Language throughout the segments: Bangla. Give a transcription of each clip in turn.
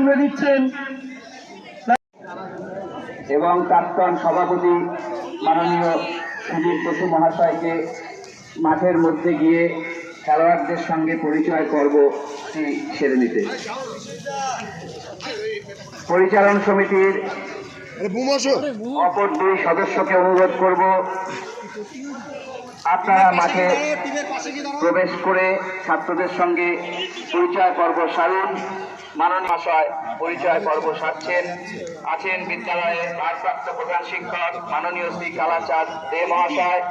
তুলে দিচ্ছেন এবং প্রাক্তন সভাপতি মাননীয় সুদীপ বসু মহাশয়কে মাঠের মধ্যে গিয়ে খেলোয়াড়দের সঙ্গে পরিচয় পর্বটি সেরে নিতে পরিচালন সমিতির অপর দুই সদস্যকে অনুরোধ করব আপনারা মাঠে প্রবেশ করে ছাত্রদের সঙ্গে পরিচয় পর্ব সারুন। মাননীয় মহাশয় পরিচয় পর্ব সারছেন। আছেন বিদ্যালয়ের ভারপ্রাপ্ত প্রধান শিক্ষক মাননীয় শ্রী কালাচাঁদ দে মহাশয়,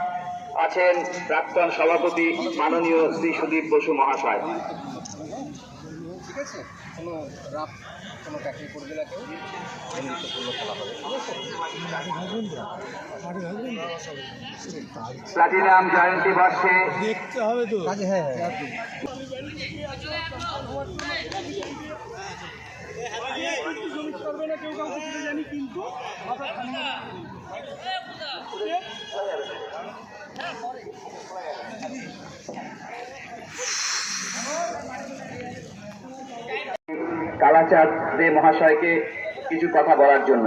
আছেন প্রাক্তন সভাপতি মাননীয় শ্রী সুদীপ বসু মহাশয়। প্লাটিনাম জয়ন্তী বর্ষে দেখতে হবে তো। কালাচাঁদ দে মহাশয়কে কিছু কথা বলার জন্য।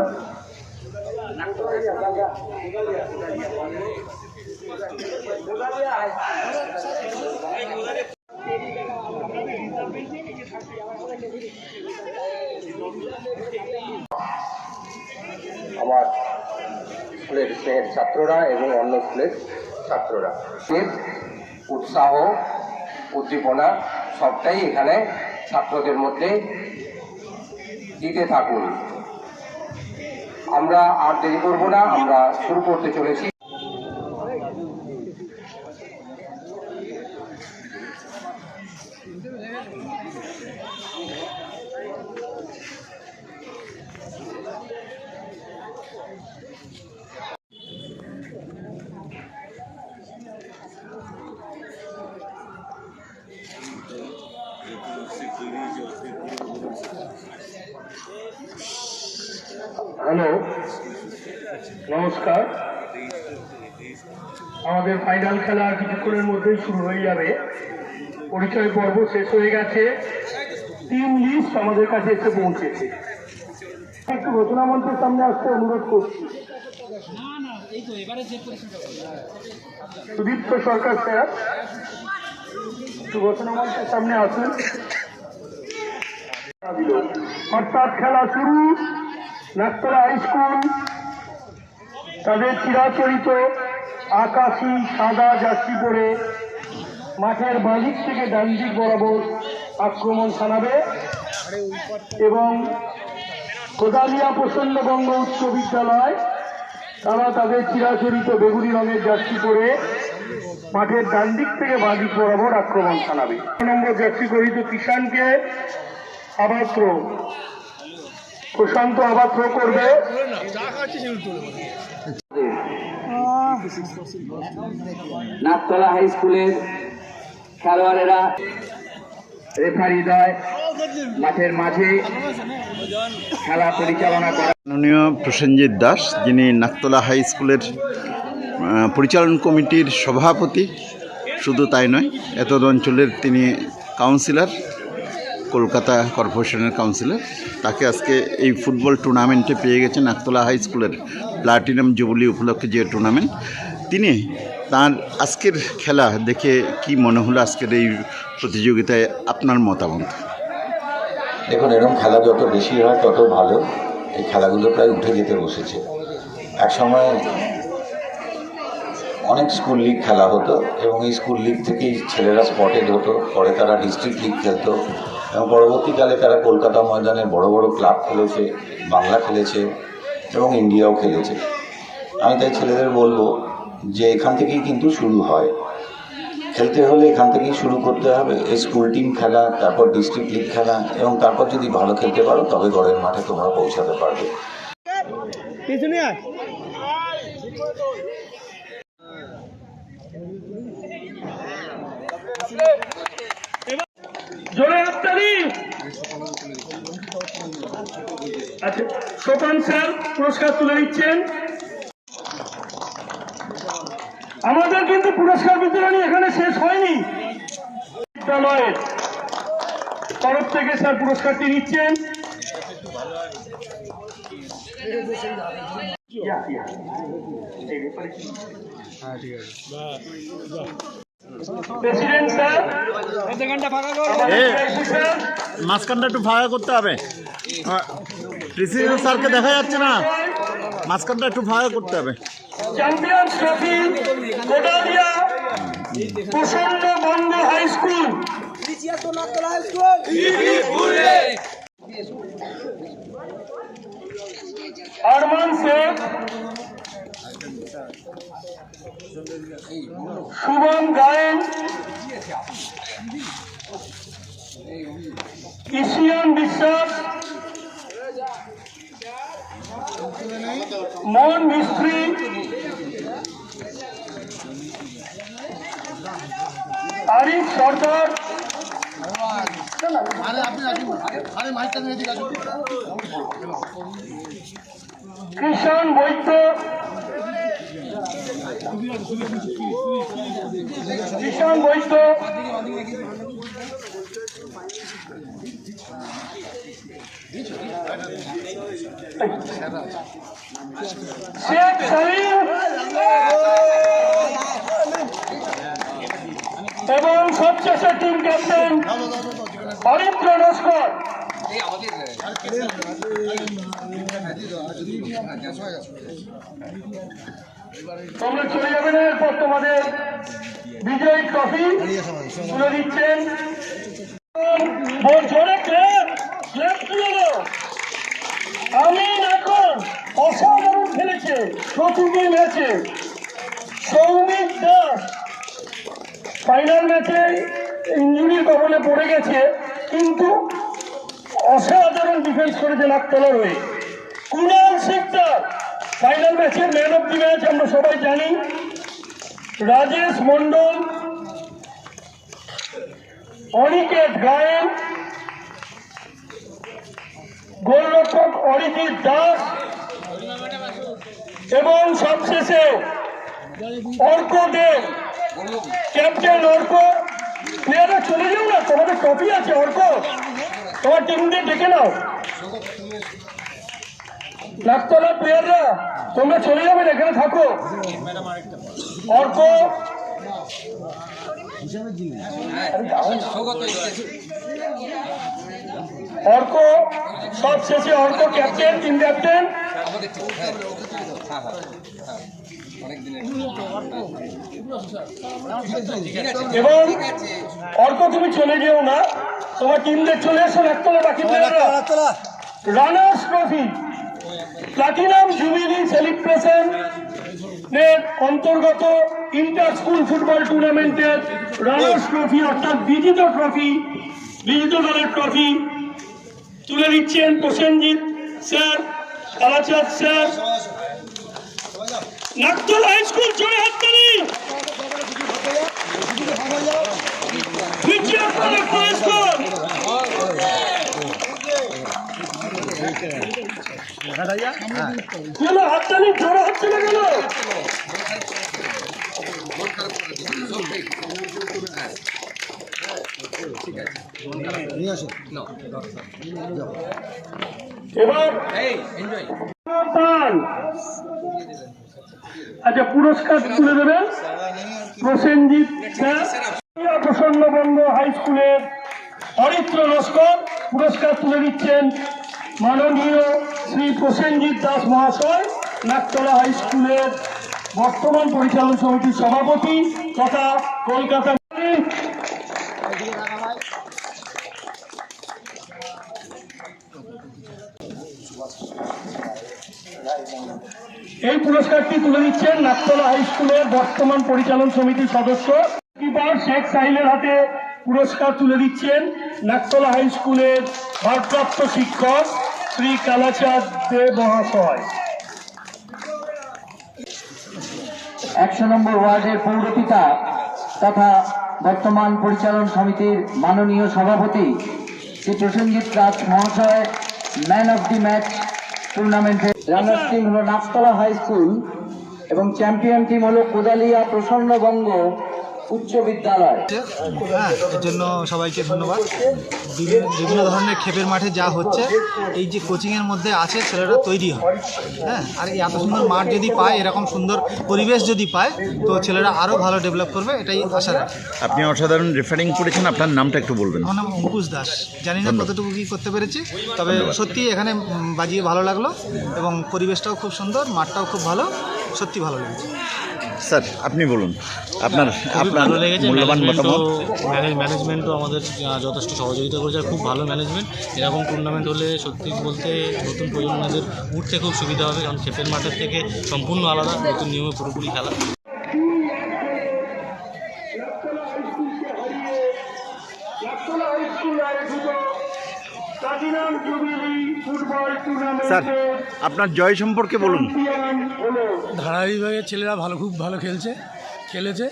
আমার স্কুলের স্নেহের ছাত্ররা এবং অন্য স্কুলের ছাত্ররা উৎসাহ উদ্দীপনা সবটাই এখানে ছাত্রদের মধ্যে দিতে থাকুন। আমরা আর দেরি করব না, আমরা শুরু করতে চলেছি। হ্যালো, নমস্কার। আমাদের ফাইনাল খেলা কিছুক্ষণের মধ্যেই শুরু হয়ে যাবে। পরিচয় পর্ব শেষ হয়ে গেছে, টিম লিস্ট আমাদের কাছে এসে পৌঁছেছে। একটু ঘোষণা মঞ্চের সামনে আসতে অনুরোধ করছি। সুদীপ্ত সরকার স্যার একটু ঘোষণা মঞ্চের সামনে আসুন। অর্থাৎ খেলা শুরু। নাকতলা হাই স্কুল তাদের চিরাচরিত আকাশি সাদা জার্সি পরে মাঠের বাঁদিক থেকে ডান দিক বরাবর আক্রমণ শানাবে এবং কোদালিয়া প্রসন্নবঙ্গ উচ্চ বিদ্যালয় তারা তাদের চিরাচরিত বেগুনি রঙের জার্সি পরে মাঠের ডান দিক থেকে বাঁদিক বরাবর আক্রমণ শানাবে। নম্বর জার্সি পরিহিত কিষানকে আবার থ্রো, প্রশান্ত আবার থ্রো করবে। নাকতলা হাই স্কুলের খেলোয়াড়েরা রেফারি দ্বয় মাঠের মাঝে খেলা পরিচালনা করেন মাননীয় প্রসেনজিৎ দাস, যিনি নাকতলা হাই স্কুলের পরিচালন কমিটির সভাপতি। শুধু তাই নয়, এতদ অঞ্চলের তিনি কাউন্সিলর, কলকাতা কর্পোরেশনের কাউন্সিলর। তাকে আজকে এই ফুটবল টুর্নামেন্টে পেয়ে গেছেন নাকতলা হাই স্কুলের প্লাটিনাম জুবলি উপলক্ষে যে টুর্নামেন্ট। তিনি তার আজকের খেলা দেখে কি মনে হলো, আজকের এই প্রতিযোগিতায় আপনার মতামত? দেখুন, এরকম খেলা যত বেশি হয় তত ভালো। এই খেলাগুলো প্রায় উঠে যেতে বসেছে। একসময় অনেক স্কুল লিগ খেলা হতো এবং এই স্কুল লিগ থেকেই ছেলেরা স্পটেড হতো, পরে তারা ডিস্ট্রিক্ট লিগ খেলতো এবং পরবর্তীকালে তারা কলকাতা ময়দানের বড় বড় ক্লাব খেলেছে, বাংলা খেলেছে এবং ইন্ডিয়াও খেলেছে। আমি তাই ছেলেদের বলবো যে এখান থেকেই কিন্তু শুরু হয়। খেলতে হলে এখান থেকেই শুরু করতে হবে। এই স্কুল টিম খেলা, তারপর ডিস্ট্রিক্ট লিগ খেলা এবং তারপর যদি ভালো খেলতে পারো তবে ঘরের মাঠে তোমরা পৌঁছাতে পারবে। জোরে হাততালি। আচ্ছা, সোপান স্যার পুরস্কার তুলে দিচ্ছেন। আমাদের কিন্তু পুরস্কার বিতরণী এখানে শেষ হয়নি। বিদ্যালয়ের তরফ থেকে স্যার পুরস্কারটি নিচ্ছেন। প্রেসিডেন্ট স্যার, মাঝখানটা একটু ফাঁকা করতে হবে। প্রেসিডেন্ট স্যারকে দেখা যাচ্ছে না, মাঝখানটা একটু ফাঁকা করতে হবে। চ্যাম্পিয়ন্স ট্রফি কোদালিয়া প্রসন্ন বঙ্গ হাই স্কুল, আরমান শেখ, শুভম গায়েন, ইশিয়ান বিশ্বাস, মন মিস্ত্রি, আরিফ সরকার, কৃষণ বৈদ্য, শেখ সালিম এবং সবশেষে টিম ক্যাপ্টেন হরিন্দ্র নস্কর। তোমরা চলে যাবে না, এরপর তোমাদের বিজয়ী ট্রফি তুলে দিচ্ছেন। আমিন এখন অসাধারণ খেলেছে প্রতিটি ম্যাচে। সৌমিক দাস ফাইনাল ম্যাচে ইঞ্জুরির কবলে পড়ে গেছে, কিন্তু অসাধারণ ডিফেন্স করেছে নাকতলার হয়ে। কুণাল শিকদার ফাইনাল ম্যাচের ম্যান অফ দি ম্যাচ, আমরা সবাই জানি। রাজেশ মন্ডল, অনিকেত গায়েন, গোলরক্ষক অরিজিৎ দাস এবং সবশেষে অর্ক দেব, ক্যাপ্টেন অর্ক। প্লেয়াররা চলে যাও না, তোমাদের ট্রফি আছে। অর্ক, তোমার টিমদের ডেকে নাও। নাকতলা প্লেয়াররা তোমরা চলে যাবেন, এখানে থাকো। অর্ক, অর্ক সবশেষে অর্ক ক্যাপ্টেন, টিম ক্যাপ্টেন। এবং অর্ক তুমি চলে যেও না, তোমার টিমদের চলে এসো। নাকতলা বাকি প্লেয়াররা runners trophy platinum jubilee celebration এর অন্তর্গত ইন্টার স্কুল ফুটবল টুর্নামেন্টের রানার্স ট্রফি অর্থাৎ বিজিত দলের ট্রফি তুলে দিচ্ছেন Prosenjit sir, Kalachand sir. Naktala high school চলে হাততালি। হাততালি জোড়া হচ্ছে না কেন? এবার আচ্ছা, পুরস্কার তুলে দেবেন প্রসেনজিৎ স্যার। প্রসন্নবঙ্গ হাই স্কুলের হরিন্দ্র নস্কর পুরস্কার তুলে দিচ্ছেন মাননীয় শ্রী প্রসেনজিৎ দাস মহাশয়, নাকতলা হাই স্কুলের বর্তমান পরিচালন সমিতির সভাপতি তথা কলকাতা। এই পুরস্কারটি তুলে দিচ্ছেন নাকতলা হাই স্কুলের বর্তমান পরিচালন সমিতির সদস্য কিপার শেখ সাহিলের হাতে। পুরস্কার তুলে দিচ্ছেন নাকতলা হাই স্কুলের ভারপ্রাপ্ত শিক্ষক শ্রী কালাচাঁদ দেব মহাশয়। 100 নম্বর ওয়ার্ডের পৌরপিতা তথা বর্তমান পরিচালন সমিতির মাননীয় সভাপতি শ্রী প্রসেনজিৎ দাস মহাশয় ম্যান অফ দি ম্যাচ টুর্নামেন্টের রানার্স টিম হল নাকতলা হাই স্কুল এবং চ্যাম্পিয়ন টিম হল কোদালিয়া প্রসন্নবঙ্গ উচ্চ বিদ্যালয়। হ্যাঁ, এর জন্য সবাইকে ধন্যবাদ। বিভিন্ন ধরনের ক্ষেপের মাঠে যা হচ্ছে, এই যে কোচিংয়ের মধ্যে আছে ছেলেরা তৈরি হয়। হ্যাঁ, আর এই এত সুন্দর মাঠ যদি পায়, এরকম সুন্দর পরিবেশ যদি পায়, তো ছেলেরা আরও ভালো ডেভেলপ করবে, এটাই আশা রাখি। আপনি অসাধারণ রেফারিং করেছেন, আপনার নামটা একটু বলবেন। আমার নাম অঙ্কুশ দাস। জানি না কতটুকু কী করতে পেরেছি, তবে সত্যি এখানে বাজিয়ে ভালো লাগলো এবং পরিবেশটাও খুব সুন্দর, মাঠটাও খুব ভালো, সত্যি ভালো লেগেছে। স্যার আপনি বলুন আপনার খুবই ভালো লেগেছে। মূল্যবান মতামত। ম্যানেজমেন্টও আমাদের যথেষ্ট সহযোগিতা করেছে, খুব ভালো ম্যানেজমেন্ট। এরকম টুর্নামেন্ট হলে সত্যি বলতে নতুন প্রজন্মদের উঠতে খুব সুবিধা হবে, কারণ ক্ষেপের মাঠের থেকে সম্পূর্ণ আলাদা, নতুন নিয়মে পুরোপুরি খেলা। স্যার আপনার জয় সম্পর্কে বলুন। ধারাবাহিকভাবে ছেলেরা খুব ভালো খেলেছে।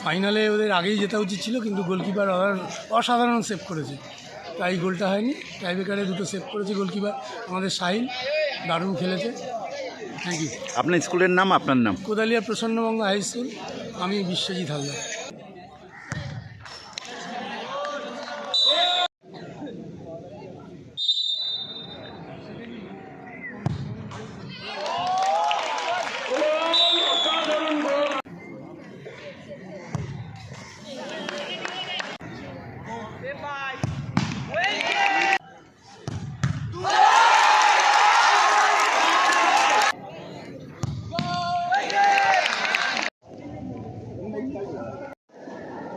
ফাইনালে ওদের আগেই যেতে উচিত ছিল, কিন্তু গোলকিপার অসাধারণ সেভ করেছে, তাই গোলটা হয়নি। টাইব্রেকারে 2টো সেভ করেছে গোলকিপার আমাদের সাহিল, দারুণ খেলেছে। Thank you. আপনার স্কুলের নাম, আপনার নাম? Kodalia Prasannabanga high school. আমি বিশ্বজিৎ হালদার।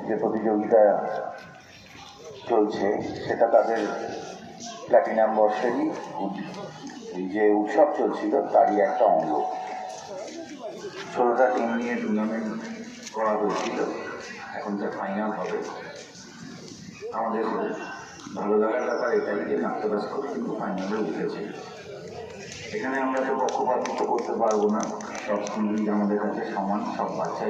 যে প্রতিযোগিতা চলছে সেটা তাদের প্ল্যাটিনাম বর্ষেরই যে উৎসব চলছিল তারই একটা অঙ্গ। 16টা টিম নিয়ে টুর্নামেন্ট করা হয়েছিল, এখন তার ফাইনাল হবে। আমাদের ভালো লাগার ব্যাপার এটাই যে নাট্যদাস কিন্তু ফাইনালে উঠেছে। এখানে আমরা তো পক্ষপাতিত্ব করতে পারবো না, সব স্কুলই আমাদের কাছে সমান, সব বাচ্চাই